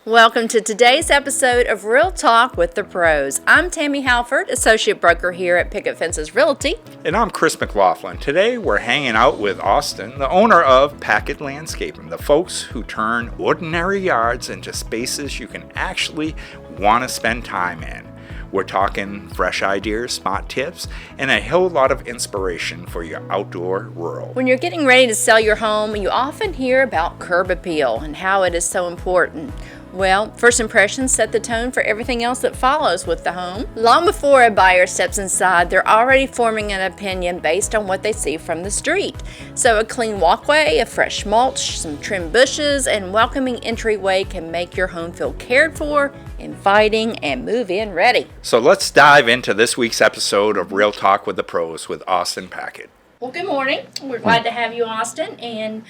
Welcome to today's episode of Real Talk with the Pros. I'm Tammy Halford, Associate Broker here at Picket Fences Realty. And I'm Chris McLaughlin. Today we're hanging out with Austin, the owner of Packard Landscape, the folks who turn ordinary yards into spaces you can actually want to spend time in. We're talking fresh ideas, smart tips, and a whole lot of inspiration for your outdoor world. When you're getting ready to sell your home, you often hear about curb appeal and how it is so important. Well, first impressions set the tone for everything else that follows with the home. Long before a buyer steps inside, they're already forming an opinion based on what they see from the street. So a clean walkway, a fresh mulch, some trimmed bushes, and welcoming entryway can make your home feel cared for, inviting, and move-in ready. So let's dive into this week's episode of Real Talk with the Pros with Austin Packard. Well, good morning. We're glad to have you, Austin, and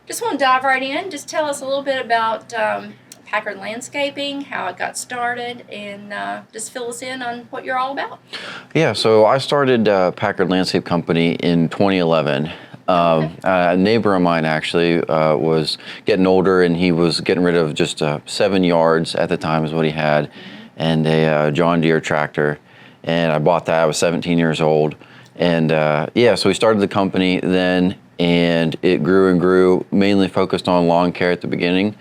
just want to dive right in. Just tell us a little bit about Packard Landscaping, how it got started, and just fill us in on what you're all about. Yeah, so I started Packard Landscape Company in 2011. A neighbor of mine actually was getting older, and he was getting rid of just 7 yards at the time is what he had, and a John Deere tractor. And I bought that. I was 17 years old. And so we started the company then, and it grew and grew, mainly focused on lawn care at the beginning.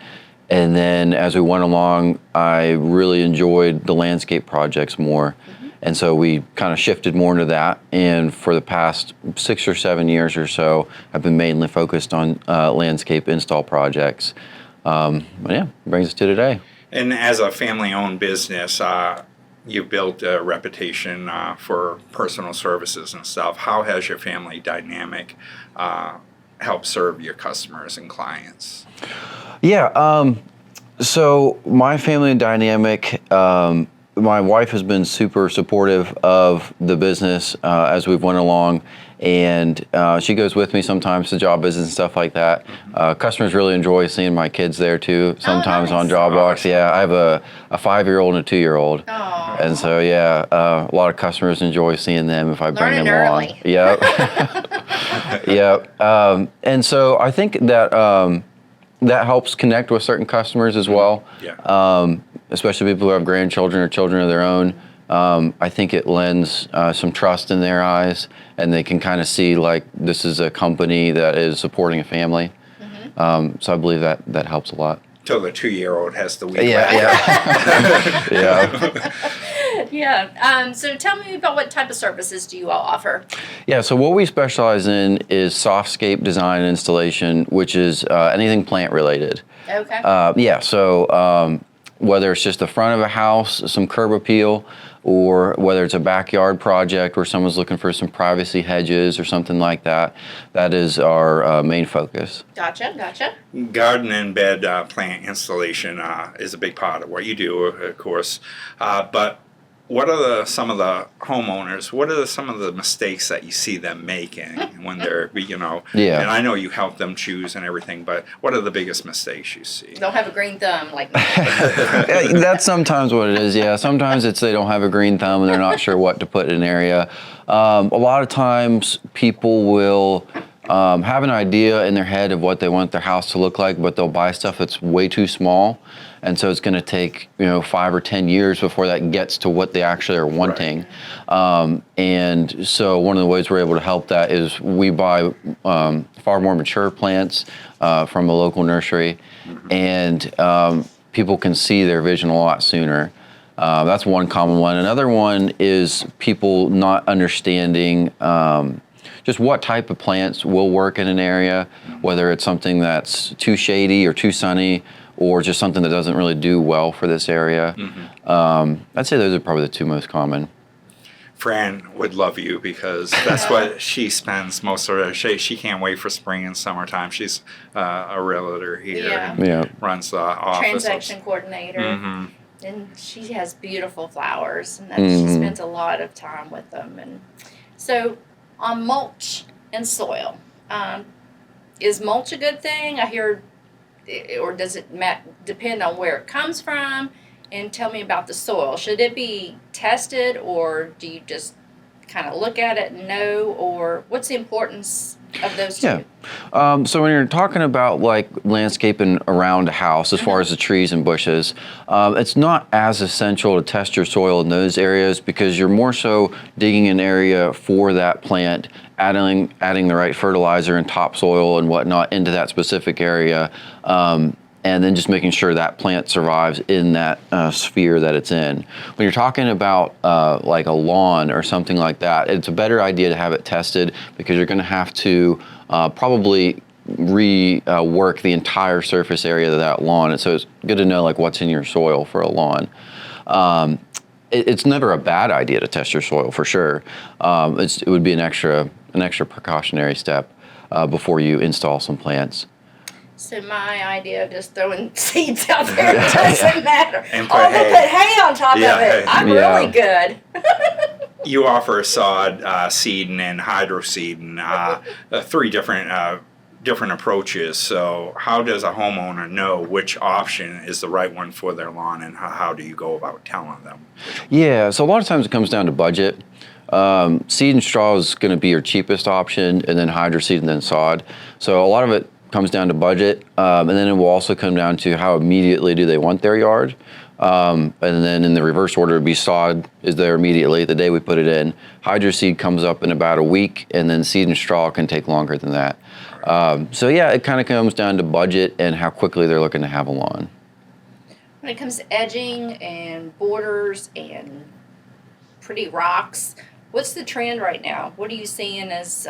And then as we went along, I really enjoyed the landscape projects more. And so we kind of shifted more into that. And for the past 6 or 7 years or so, I've been mainly focused on landscape install projects. Brings us to today. And as a family-owned business, you've built a reputation for personal services and stuff. How has your family dynamic helped serve your customers and clients? Yeah, so my family dynamic, my wife has been super supportive of the business as we've went along, and she goes with me sometimes to job visits and stuff like that. Customers really enjoy seeing my kids there too, sometimes on job walks. Yeah, I have a 5-year-old and a 2-year-old. Aww. And so a lot of customers enjoy seeing them if I bring them early. along. Yep. Yep. And so I think that that helps connect with certain customers as well. Yeah. Especially people who have grandchildren or children of their own. I think it lends some trust in their eyes, and they can kind of see like this is a company that is supporting a family. So I believe that helps a lot. Till the 2-year-old has the weed. Yeah. Yeah. Yeah. So tell me about what type of services do you all offer? Yeah, so what we specialize in is softscape design and installation, which is anything plant related. Okay. So whether it's just the front of a house, some curb appeal, or whether it's a backyard project where someone's looking for some privacy hedges or something like that, that is our main focus. Gotcha. Garden and bed plant installation is a big part of what you do, of course. But what are some of the homeowners, what are some of the mistakes that you see them making when they're, Yeah. And I know you help them choose and everything, but what are the biggest mistakes you see? Don't have a green thumb like me. That's sometimes what it is, yeah. Sometimes it's they don't have a green thumb and they're not sure what to put in an area. A lot of times people will have an idea in their head of what they want their house to look like, but they'll buy stuff that's way too small. And so it's going to take 5 or 10 years before that gets to what they actually are wanting. Right. And so one of the ways we're able to help that is we buy far more mature plants from a local nursery, and people can see their vision a lot sooner. That's one common one. Another one is people not understanding just what type of plants will work in an area, whether it's something that's too shady or too sunny, or just something that doesn't really do well for this area. I'd say those are probably the two most common. Fran would love you because that's what she spends most of her. She can't wait for spring and summertime. She's a realtor here and runs the office. Transaction coordinator. And she has beautiful flowers, and she spends a lot of time with them. And so on mulch and soil, is mulch a good thing? I hear, or does it depend on where it comes from? And tell me about the soil. Should it be tested, or do you just kind of look at it and know, or what's the importance of those two? Yeah. So when you're talking about like landscaping around a house, as far as the trees and bushes, it's not as essential to test your soil in those areas because you're more so digging an area for that plant, adding the right fertilizer and topsoil and whatnot into that specific area. And then just making sure that plant survives in that sphere that it's in. When you're talking about like a lawn or something like that, it's a better idea to have it tested because you're going to have to probably rework the entire surface area of that lawn. And so it's good to know like what's in your soil for a lawn. It's never a bad idea to test your soil for sure. It would be an extra precautionary step before you install some plants. So my idea of just throwing seeds out there doesn't matter. And Put hay on top of it. I'm really good. You offer sod seeding and hydro seeding, 3 different approaches. So how does a homeowner know which option is the right one for their lawn, and how do you go about telling them? Yeah, so a lot of times it comes down to budget. Seed and straw is going to be your cheapest option, and then hydro seed and then sod. So a lot of it comes down to budget, and then it will also come down to how immediately do they want their yard. And then in the reverse order, it'd be sod is there immediately the day we put it in. Hydro seed comes up in about a week, and then seed and straw can take longer than that. So yeah, it kind of comes down to budget and how quickly they're looking to have a lawn. When it comes to edging and borders and pretty rocks, what's the trend right now? What are you seeing as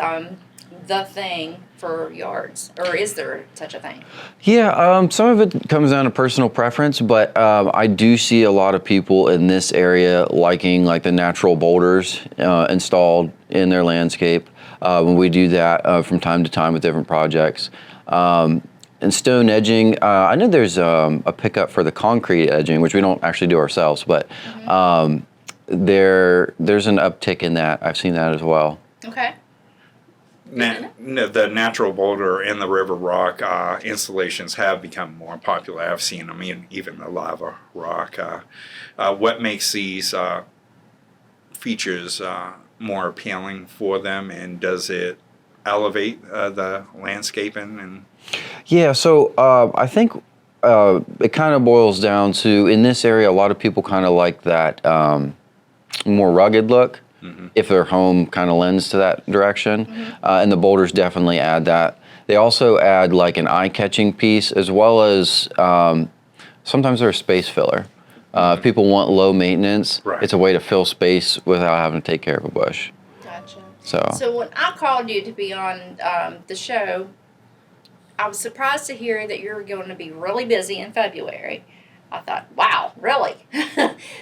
the thing for yards, or is there such a thing? Yeah, some of it comes down to personal preference, but I do see a lot of people in this area liking like the natural boulders installed in their landscape. When we do that from time to time with different projects. And stone edging, I know there's a pickup for the concrete edging, which we don't actually do ourselves, but there's an uptick in that. I've seen that as well. Okay. The natural boulder and the river rock installations have become more popular. I've seen them, even the lava rock. What makes these features more appealing for them, and does it elevate the landscaping? And yeah, so I think it kind of boils down to, in this area, a lot of people kind of like that more rugged look. If their home kind of lends to that direction. And the boulders definitely add that. They also add like an eye-catching piece, as well as sometimes they're a space filler. If people want low maintenance, it's a way to fill space without having to take care of a bush. Gotcha. So when I called you to be on the show, I was surprised to hear that you're going to be really busy in February. I thought, wow, really?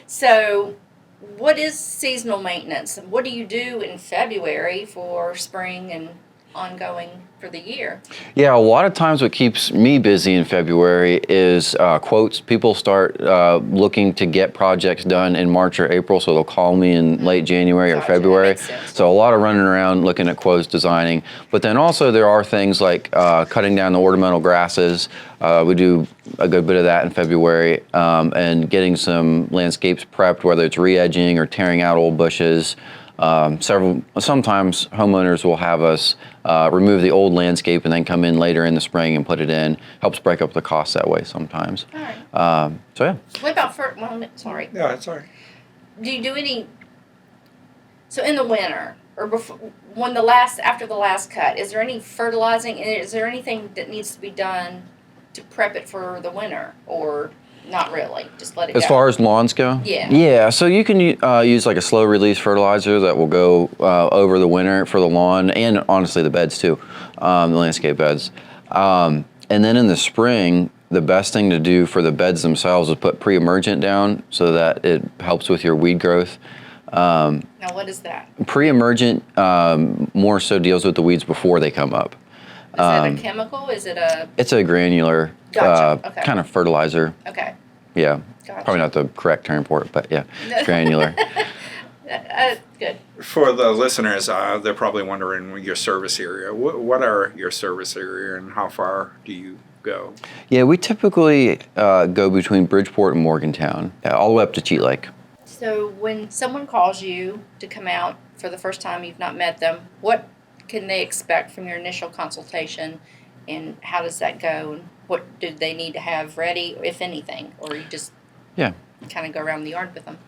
So what is seasonal maintenance, and what do you do in February for spring and ongoing for the year? Yeah, a lot of times what keeps me busy in February is quotes. People start looking to get projects done in March or April, so they'll call me in late January or February. So a lot of running around looking at quotes, designing. But then also there are things like cutting down the ornamental grasses. We do a good bit of that in February, and getting some landscapes prepped, whether it's re-edging or tearing out old bushes. Sometimes homeowners will have us remove the old landscape and then come in later in the spring and put it in. Helps break up the costs that way sometimes. All right. So yeah. What about sorry. Yeah, that's all right. Do you do any? So in the winter or before, after the last cut, is there any fertilizing? Is there anything that needs to be done to prep it for the winter, or not really? Just let it go. As far as lawns go? Yeah. Yeah, so you can use like a slow release fertilizer that will go over the winter for the lawn, and honestly the beds too, the landscape beds. And then in the spring, the best thing to do for the beds themselves is put pre-emergent down so that it helps with your weed growth. Now what is that? Pre-emergent more so deals with the weeds before they come up. Is that a chemical? Is it a? It's a granular Okay. kind of fertilizer. Okay. Yeah. Gotcha. Probably not the correct term for it, but yeah, it's granular. Good. For the listeners, they're probably wondering your service area. What are your service area, and how far do you go? Yeah, we typically go between Bridgeport and Morgantown, all the way up to Cheat Lake. So when someone calls you to come out for the first time, you've not met them, what can they expect from your initial consultation, and how does that go, and what do they need to have ready, if anything, or you just Yeah. kind of go around the yard with them?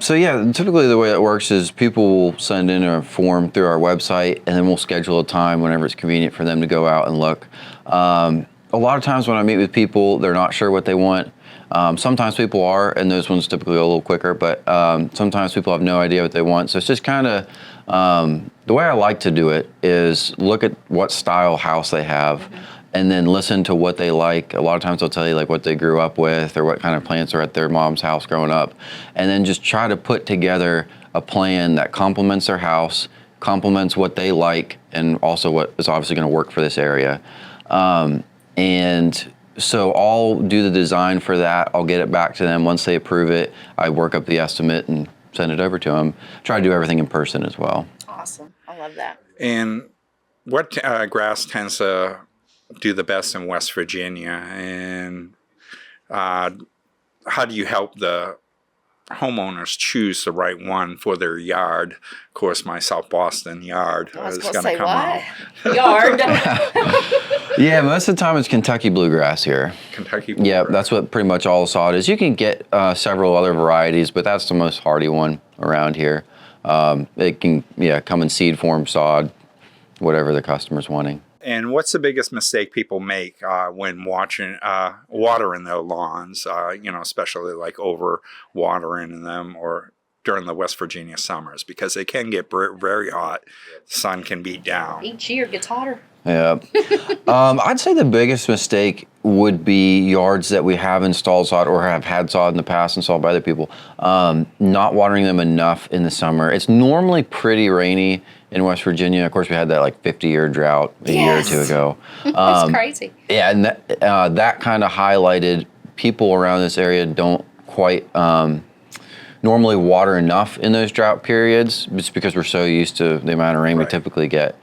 So yeah, typically the way it works is people will send in a form through our website, and then we'll schedule a time whenever it's convenient for them to go out and look. A lot of times when I meet with people, they're not sure what they want. Sometimes people are, and those ones typically go a little quicker, but sometimes people have no idea what they want. So it's just kind of, the way I like to do it is look at what style house they have, and then listen to what they like. A lot of times they'll tell you like what they grew up with or what kind of plants are at their mom's house growing up, and then just try to put together a plan that complements their house, complements what they like, and also what is obviously going to work for this area. And so I'll do the design for that. I'll get it back to them. Once they approve it, I work up the estimate and send it over to them. Try to do everything in person as well. Awesome. I love that. And what grass tends to do the best in West Virginia, and how do you help the homeowners choose the right one for their yard? Of course, my South Boston yard is going to come out. Yard. Yeah, most of the time it's Kentucky bluegrass here. Kentucky bluegrass. Yeah, that's what pretty much all sod is. You can get several other varieties, but that's the most hardy one around here. It can come in seed form, sod, whatever the customer's wanting. And what's the biggest mistake people make when watering their lawns, especially like over watering them or during the West Virginia summers, because they can get very hot. The sun can beat down. Each year it gets hotter. Yeah. I'd say the biggest mistake would be yards that we have installed sod or have had sod in the past installed by other people, not watering them enough in the summer. It's normally pretty rainy in West Virginia. Of course, we had that like 50-year drought a year or two ago. That's crazy. Yeah, and that kind of highlighted people around this area don't quite normally water enough in those drought periods, just because we're so used to the amount of rain we typically get.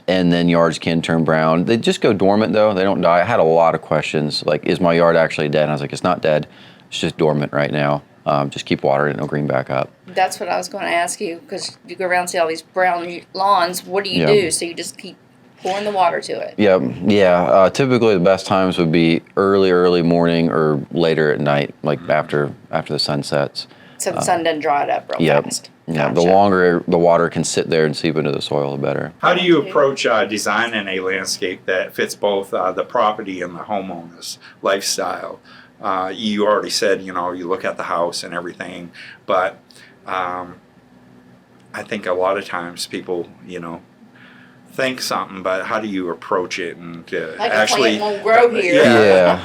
And then yards can turn brown. They just go dormant though, they don't die. I had a lot of questions, like, is my yard actually dead? And I was like, it's not dead, it's just dormant right now. Just keep watering it, it'll green back up. That's what I was going to ask you, because you go around and see all these brown lawns. What do you do? So you just keep pouring the water to it? Yeah. Typically the best times would be early morning or later at night, like after the sun sets. So the sun doesn't dry it up real fast. Yeah, Gotcha. the longer the water can sit there and seep into the soil, the better. How do you approach designing a landscape that fits both the property and the homeowner's lifestyle? You already said, you look at the house and everything, but I think a lot of times people, think something, but how do you approach it and like actually a plant won't grow here?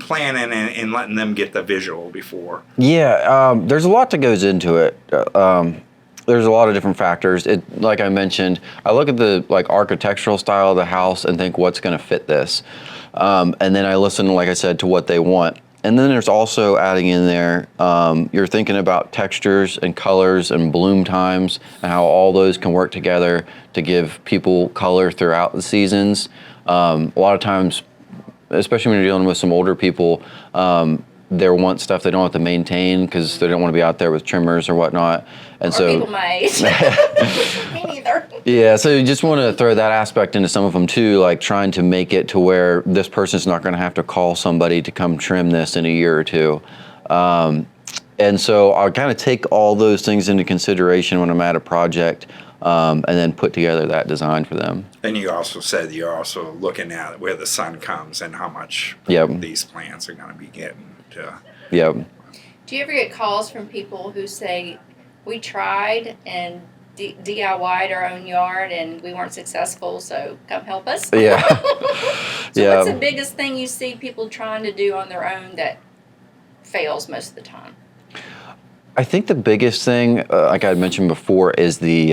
Planning and letting them get the visual before. Yeah, there's a lot that goes into it. There's a lot of different factors. Like I mentioned, I look at the architectural style of the house and think what's going to fit this, and then I listen, like I said, to what they want. And then there's also adding in there, you're thinking about textures and colors and bloom times and how all those can work together to give people color throughout the seasons. A lot of times, especially when you're dealing with some older people, they want stuff they don't have to maintain because they don't want to be out there with trimmers or whatnot. And so people my age. Me neither. Yeah, so you just want to throw that aspect into some of them too, like trying to make it to where this person's not going to have to call somebody to come trim this in a year or two. And so I'll kind of take all those things into consideration when I'm at a project, and then put together that design for them. And you also said you're also looking at where the sun comes and how much these plants are going to be getting. Yep. Do you ever get calls from people who say, we tried and DIY'd our own yard and we weren't successful, so come help us? Yeah. So what's the biggest thing you see people trying to do on their own that fails most of the time? I think the biggest thing, like I had mentioned before, is the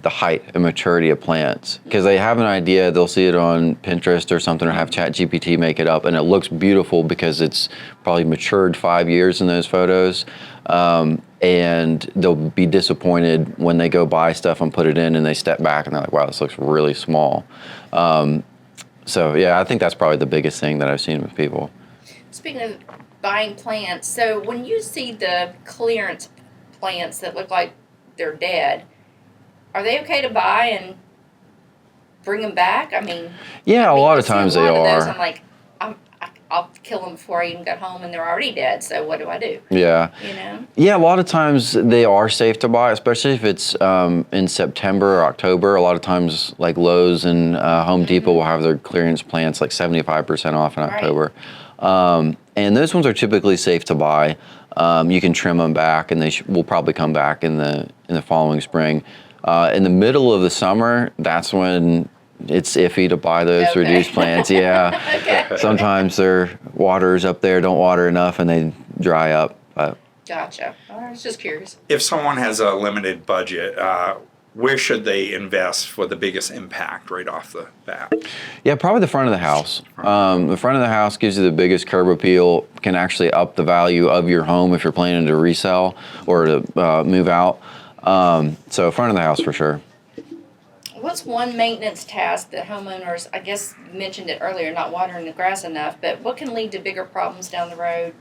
height and maturity of plants. Because they have an idea, they'll see it on Pinterest or something, or have ChatGPT make it up, and it looks beautiful because it's probably matured 5 years in those photos. And they'll be disappointed when they go buy stuff and put it in, and they step back and they're like, wow, this looks really small. So yeah, I think that's probably the biggest thing that I've seen with people. Speaking of buying plants, so when you see the clearance plants that look like they're dead, are they okay to buy and bring them back? I mean, Yeah, a lot I of see a times lot they of those, are. I'm like, I'll kill them before I even got home, and they're already dead. So what do I do? Yeah. You know? Yeah, a lot of times they are safe to buy, especially if it's in September or October. A lot of times, like Lowe's and Home Depot will have their clearance plants like 75% off in October. And those ones are typically safe to buy. You can trim them back, and they will probably come back in the following spring. In the middle of the summer, that's when it's iffy to buy those reduced plants. Yeah. Okay. Sometimes their waters up there don't water enough and they dry up. But Gotcha. I was just curious. If someone has a limited budget, where should they invest for the biggest impact right off the bat? yeah, probably the front of the house. The front of the house gives you the biggest curb appeal, can actually up the value of your home if you're planning to resell or to move out. So front of the house for sure. What's one maintenance task that homeowners, I guess you mentioned it earlier, not watering the grass enough, but what can lead to bigger problems down the road?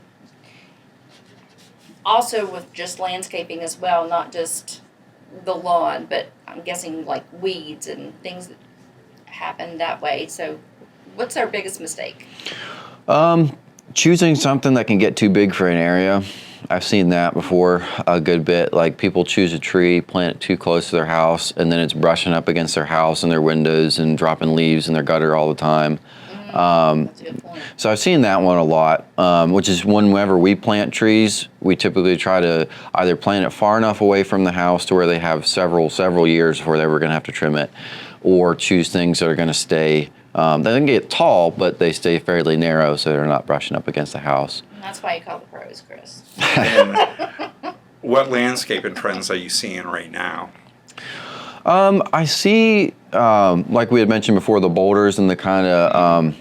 Also with just landscaping as well, not just the lawn, but I'm guessing like weeds and things that happen that way. So what's our biggest mistake? Choosing something that can get too big for an area. I've seen that before a good bit. Like people choose a tree, plant it too close to their house, and then it's brushing up against their house and their windows and dropping leaves in their gutter all the time. That's a good point. So I've seen that one a lot, which is whenever we plant trees, we typically try to either plant it far enough away from the house to where they have several years before they were going to have to trim it, or choose things that are going to stay. They don't get tall, but they stay fairly narrow so they're not brushing up against the house. And that's why you call the pros, Chris. And what landscaping trends are you seeing right now? I see, like we had mentioned before, the boulders and the kind of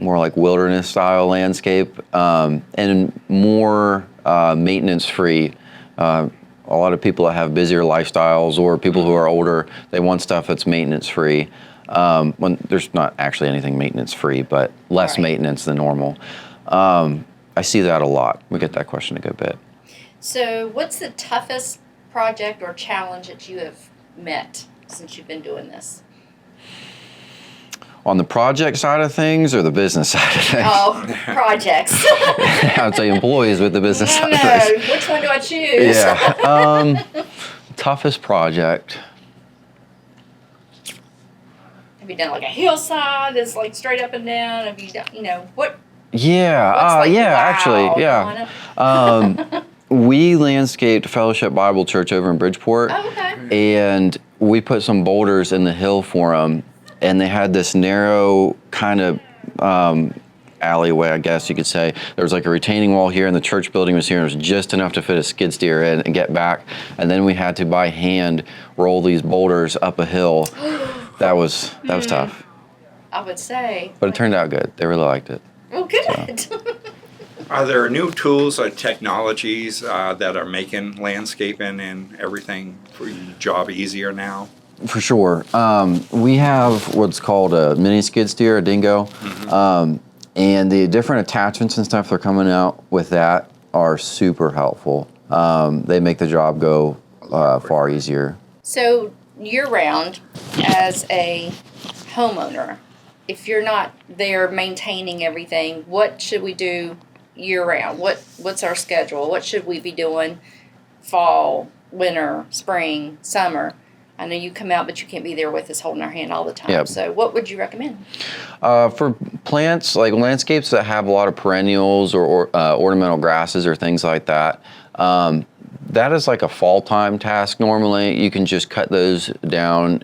more like wilderness style landscape, and more maintenance free. A lot of people that have busier lifestyles or people who are older, they want stuff that's maintenance free. When there's not actually anything maintenance free, but less maintenance than normal. I see that a lot. We get that question a good bit. So what's the toughest project or challenge that you have met since you've been doing this? On the project side of things or the business side of things? Oh, projects. I would say employees with the business side of things. Which one do I choose? Yeah. Toughest project. Have you done like a hillside that's like straight up and down? Have you done, what? Yeah. What's like, yeah, wow, actually, yeah. We landscaped Fellowship Bible Church over in Bridgeport. Oh, okay. And we put some boulders in the hill for them. And they had this narrow kind of alleyway, I guess you could say. There was like a retaining wall here, and the church building was here, and it was just enough to fit a skid steer in and get back. And then we had to, by hand, roll these boulders up a hill. That was tough. I would say. But it turned out good. They really liked it. Oh, good. So. Are there new tools or technologies that are making landscaping and everything for your job easier now? For sure. We have what's called a mini skid steer, a dingo. And the different attachments and stuff they're coming out with that are super helpful. They make the job go far easier. So year-round, as a homeowner, if you're not there maintaining everything, what should we do year-round? What's our schedule? What should we be doing fall, winter, spring, summer? I know you come out, but you can't be there with us holding our hand all the time. Yep. So what would you recommend? For plants, like landscapes that have a lot of perennials or ornamental grasses or things like that, that is like a fall time task normally. You can just cut those down,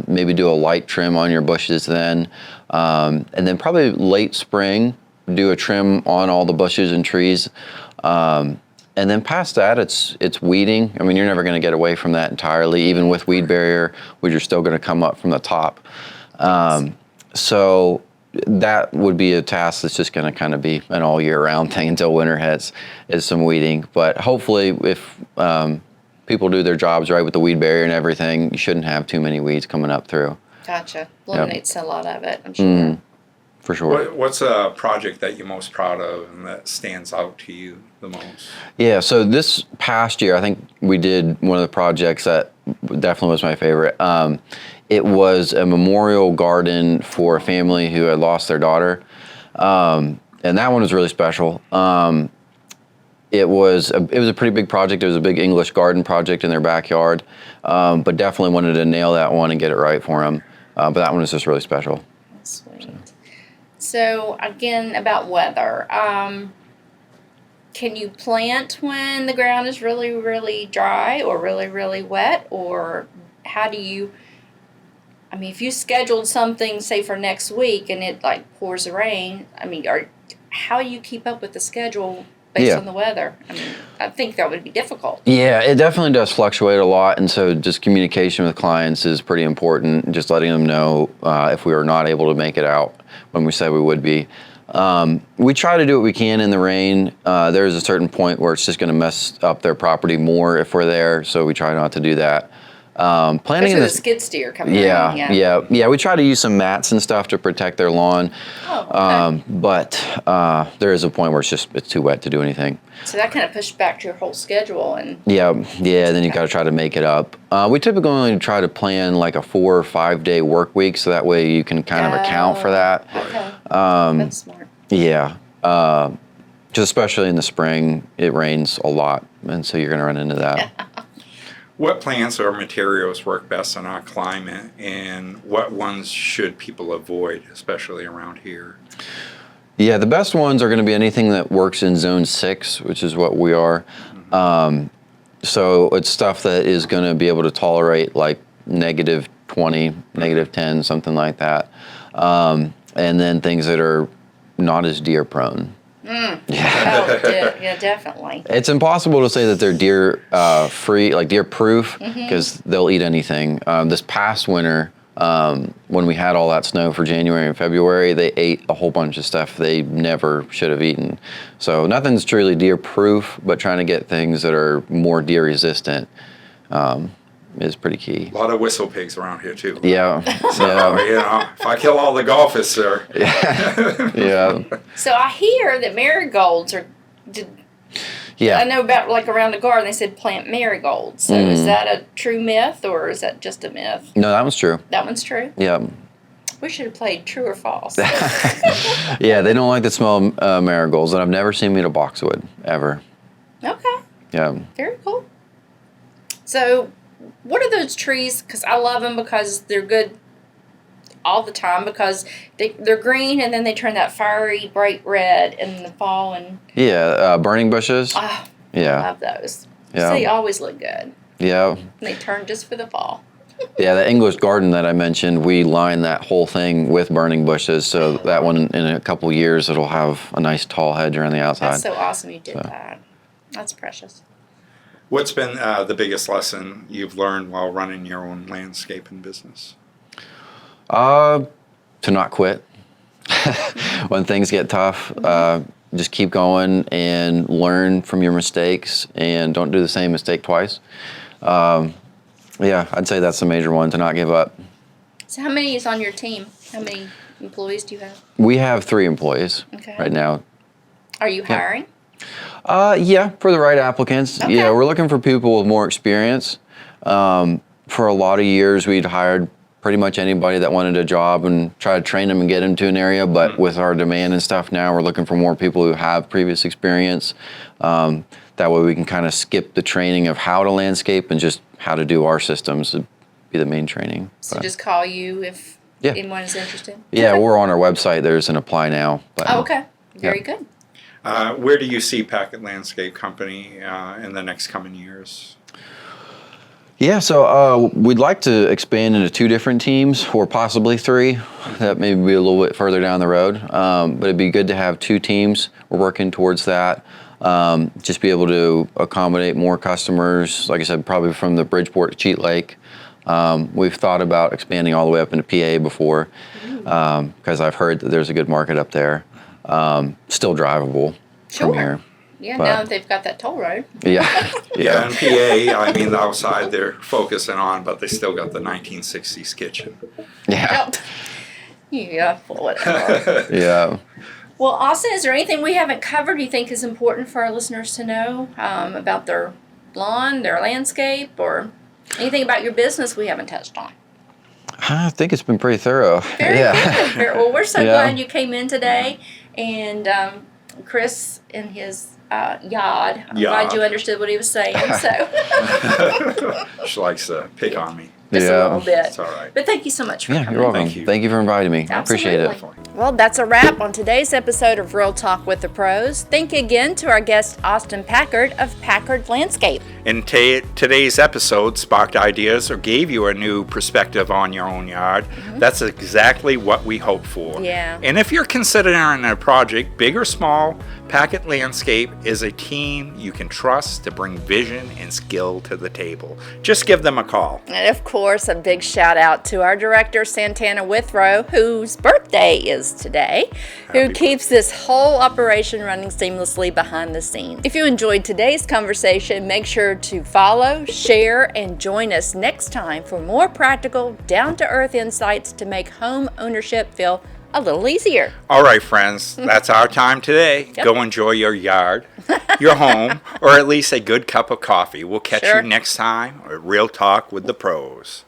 maybe do a light trim on your bushes then, and then probably late spring, do a trim on all the bushes and trees. And then past that, it's weeding. I mean, you're never going to get away from that entirely. Even with weed barrier, weeds are still going to come up from the top. So that would be a task that's just going to kind of be an all year round thing until winter hits, is some weeding. But hopefully, if people do their jobs right with the weed barrier and everything, you shouldn't have too many weeds coming up through. Gotcha. Eliminates a lot of it, I'm sure. For sure. What's a project that you're most proud of and that stands out to you the most? Yeah, so this past year, I think we did one of the projects that definitely was my favorite. It was a memorial garden for a family who had lost their daughter, and that one was really special. It was a pretty big project. It was a big English garden project in their backyard, but definitely wanted to nail that one and get it right for them. But that one was just really special. Sweet. So again, about weather. Can you plant when the ground is really, really dry or really, really wet? Or how do you, I mean, if you scheduled something, say, for next week and it like pours rain, I mean, how you keep up with the schedule based on the weather? I mean, I think that would be difficult. Yeah, it definitely does fluctuate a lot. And so just communication with clients is pretty important. Just letting them know if we are not able to make it out when we said we would be. We try to do what we can in the rain. There's a certain point where it's just going to mess up their property more if we're there, so we try not to do that. Planting in the skid steer coming yeah, around. Yeah. We try to use some mats and stuff to protect their lawn. Oh, okay. But there is a point where it's too wet to do anything. So that kind of pushed back your whole schedule and. Yeah. Then you got to try to make it up. We typically only try to plan like a 4 or 5 day work week, so that way you can kind of account for that. Okay. That's smart. Yeah. Just especially in the spring, it rains a lot, and so you're going to run into that. What plants or materials work best in our climate, and what ones should people avoid, especially around here? Yeah, the best ones are going to be anything that works in zone 6, which is what we are. Mm-hmm. So it's stuff that is going to be able to tolerate like -20, -10, something like that. And then things that are not as deer prone. Yeah. Yeah, definitely. It's impossible to say that they're deer free, like deer proof, because they'll eat anything. This past winter, when we had all that snow for January and February, they ate a whole bunch of stuff they never should have eaten. So nothing's truly deer proof, but trying to get things that are more deer resistant is pretty key. A lot of whistle pigs around here too. Yeah. So, if I kill all the golfers, sir. Yeah. So I hear that marigolds are. Yeah. I know about like around the garden they said plant marigolds. So is that a true myth or is that just a myth? No, that one's true. That one's true? Yeah. We should have played true or false. Yeah, they don't like the smell of marigolds, and I've never seen them eat a boxwood, ever. Okay. Yeah. Very cool. So what are those trees? Because I love them because they're good all the time because they're green and then they turn that fiery bright red in the fall and burning bushes. I love those. Yeah. So they always look good. Yeah. And they turn just for the fall. Yeah, the English garden that I mentioned, we line that whole thing with burning bushes, so that one in a couple years it'll have a nice tall hedge around the outside. That's so awesome you did that. That's precious. What's been the biggest lesson you've learned while running your own landscaping business? To not quit. When things get tough, just keep going and learn from your mistakes and don't do the same mistake twice. Yeah, I'd say that's the major one, to not give up. So how many is on your team? How many employees do you have? We have 3 employees right now. Are you hiring? Yeah, for the right applicants. Okay. Yeah, we're looking for people with more experience. For a lot of years, we'd hired pretty much anybody that wanted a job and try to train them and get them to an area. But with our demand and stuff now, we're looking for more people who have previous experience. That way we can kind of skip the training of how to landscape and just how to do our systems would be the main training. So just call you if anyone is interested? Yeah, we're on our website. There's an apply now button. Oh, okay. Very good. Where do you see Packard Landscape Company in the next coming years? Yeah, so we'd like to expand into 2 different teams, or possibly 3. That may be a little bit further down the road. But it'd be good to have 2 teams. We're working towards that. Just be able to accommodate more customers. Like I said, probably from the Bridgeport to Cheat Lake. We've thought about expanding all the way up into PA before, because I've heard that there's a good market up there. Still drivable from here. Yeah, now that they've got that toll road. Yeah. Yeah, in PA, I mean, the outside they're focusing on, but they still got the 1960s kitchen. Yeah. Yeah, whatever. Yeah. Well, Austin, is there anything we haven't covered you think is important for our listeners to know about their lawn, their landscape, or Anything about your business we haven't touched on? I think it's been pretty thorough. Very good. Well, we're so Yeah. glad you came in today. And Chris in his yard, I'm glad you understood what he was saying. So She likes to pick on me. just a little bit. It's all right. But thank you so much for Yeah, coming. you're welcome. Thank you. For inviting me. I appreciate it. Absolutely. Well, that's a wrap on today's episode of Real Talk with the Pros. Thank you again to our guest, Austin Packard of Packard Landscape. And today's episode sparked ideas or gave you a new perspective on your own yard. That's exactly what we hope for. Yeah. And if you're considering a project, big or small, Packard Landscape is a team you can trust to bring vision and skill to the table. Just give them a call. And of course, a big shout out to our director, Santana Withrow, whose birthday is today, who Happy keeps this whole operation running seamlessly behind the scenes. If you enjoyed today's conversation, make sure to follow, share, and join us next time for more practical, down-to-earth insights to make home ownership feel a little easier. All right, friends, that's our time today. Yep. Go enjoy your yard, your home, or at least a good cup of coffee. We'll catch Sure. you next time at Real Talk with the Pros.